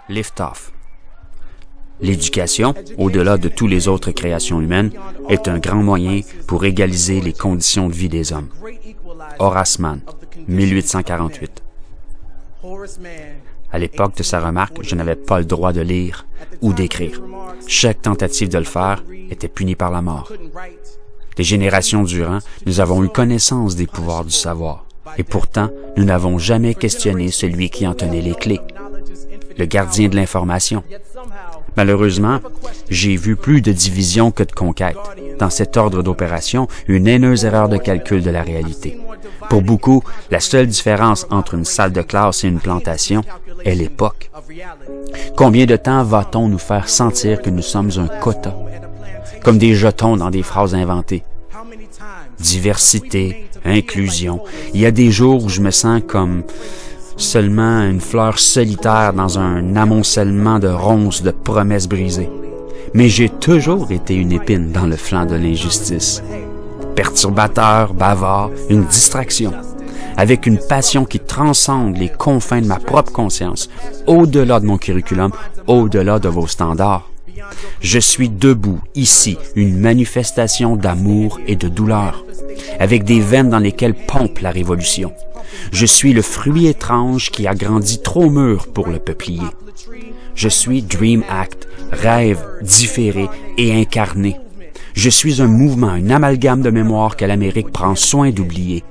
Lift-off. L'éducation, au-delà de toutes les autres créations humaines, est un grand moyen pour égaliser les conditions de vie des hommes. Horace Mann, 1848. À l'époque de sa remarque, je n'avais pas le droit de lire ou d'écrire. Chaque tentative de le faire était punie par la mort. Des générations durant, nous avons eu connaissance des pouvoirs du savoir. Et pourtant, nous n'avons jamais questionné celui qui en tenait les clés, le gardien de l'information. Malheureusement, j'ai vu plus de division que de conquête. Dans cet ordre d'opération, une haineuse erreur de calcul de la réalité. Pour beaucoup, la seule différence entre une salle de classe et une plantation est l'époque. Combien de temps va-t-on nous faire sentir que nous sommes un quota, comme des jetons dans des phrases inventées? Diversité, inclusion. Il y a des jours où je me sens comme seulement une fleur solitaire dans un amoncellement de ronces de promesses brisées. Mais j'ai toujours été une épine dans le flanc de l'injustice. Perturbateur, bavard, une distraction, avec une passion qui transcende les confins de ma propre conscience, au-delà de mon curriculum, au-delà de vos standards. Je suis debout, ici, une manifestation d'amour et de douleur, avec des veines dans lesquelles pompe la révolution. Je suis le fruit étrange qui a grandi trop mûr pour le peuplier. Je suis Dream Act, rêve, différé et incarné. Je suis un mouvement, un amalgame de mémoire que l'Amérique prend soin d'oublier.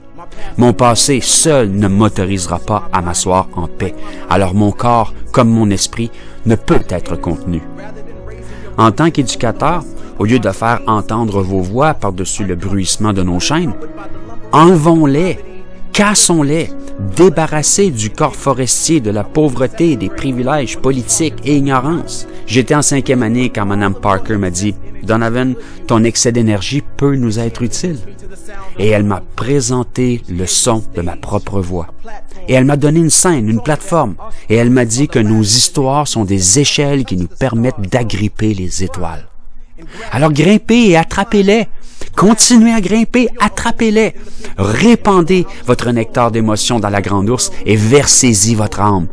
Mon passé seul ne m'autorisera pas à m'asseoir en paix, alors mon corps, comme mon esprit, ne peut être contenu. En tant qu'éducateur, au lieu de faire entendre vos voix par-dessus le bruissement de nos chaînes, enlevons-les, cassons-les, débarrassés du corps forestier, de la pauvreté, des privilèges politiques et ignorance. J'étais en 5e année quand Mme Parker m'a dit « Donovan, ton excès d'énergie peut nous être utile. » Et elle m'a présenté le son de ma propre voix. Et elle m'a donné une scène, une plateforme. Et elle m'a dit que nos histoires sont des échelles qui nous permettent d'agripper les étoiles. Alors grimpez et attrapez-les. Continuez à grimper, attrapez-les. Répandez votre nectar d'émotion dans la grande ours et versez-y votre âme.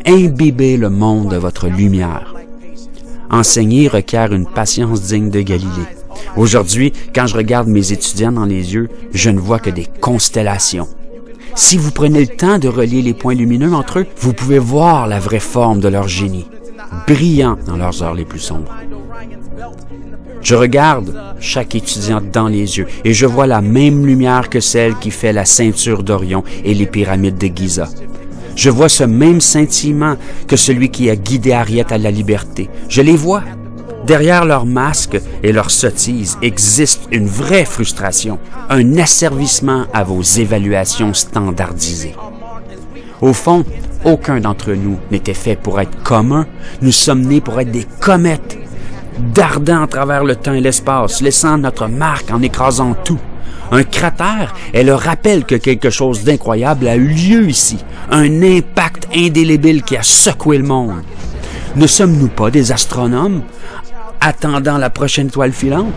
Imbibez le monde de votre lumière. Enseigner requiert une patience digne de Galilée. Aujourd'hui, quand je regarde mes étudiants dans les yeux, je ne vois que des constellations. Si vous prenez le temps de relier les points lumineux entre eux, vous pouvez voir la vraie forme de leur génie, brillant dans leurs heures les plus sombres. Je regarde chaque étudiant dans les yeux et je vois la même lumière que celle qui fait la ceinture d'Orion et les pyramides de Giza. Je vois ce même scintillement que celui qui a guidé Harriet à la liberté. Je les vois. Derrière leurs masques et leurs sottises existe une vraie frustration, un asservissement à vos évaluations standardisées. Au fond, aucun d'entre nous n'était fait pour être commun. Nous sommes nés pour être des comètes, dardant à travers le temps et l'espace, laissant notre marque en écrasant tout. Un cratère est le rappel que quelque chose d'incroyable a eu lieu ici, un impact indélébile qui a secoué le monde. Ne sommes-nous pas des astronomes attendant la prochaine étoile filante?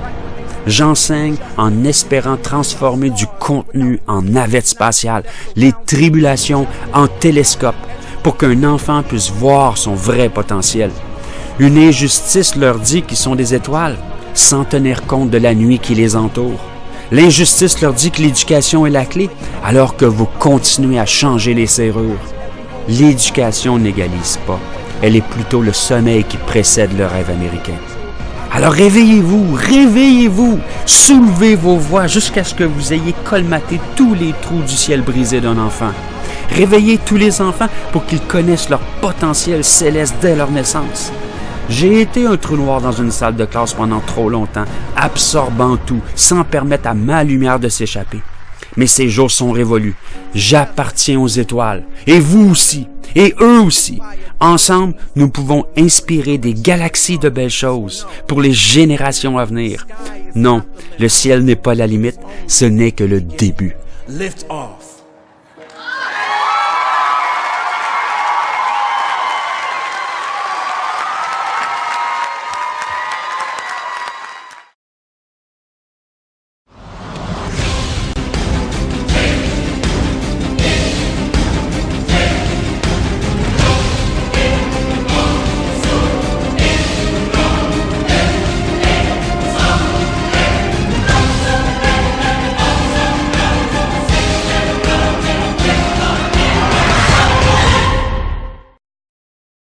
J'enseigne en espérant transformer du contenu en navette spatiale, les tribulations en télescope, pour qu'un enfant puisse voir son vrai potentiel. Une injustice leur dit qu'ils sont des étoiles, sans tenir compte de la nuit qui les entoure. L'injustice leur dit que l'éducation est la clé, alors que vous continuez à changer les serrures. L'éducation n'égalise pas. Elle est plutôt le sommeil qui précède le rêve américain. Alors réveillez-vous, réveillez-vous, soulevez vos voix jusqu'à ce que vous ayez colmaté tous les trous du ciel brisé d'un enfant. Réveillez tous les enfants pour qu'ils connaissent leur potentiel céleste dès leur naissance. J'ai été un trou noir dans une salle de classe pendant trop longtemps, absorbant tout, sans permettre à ma lumière de s'échapper. Mais ces jours sont révolus. J'appartiens aux étoiles. Et vous aussi. Et eux aussi. Ensemble, nous pouvons inspirer des galaxies de belles choses pour les générations à venir. Non, le ciel n'est pas la limite, ce n'est que le début. Lift off.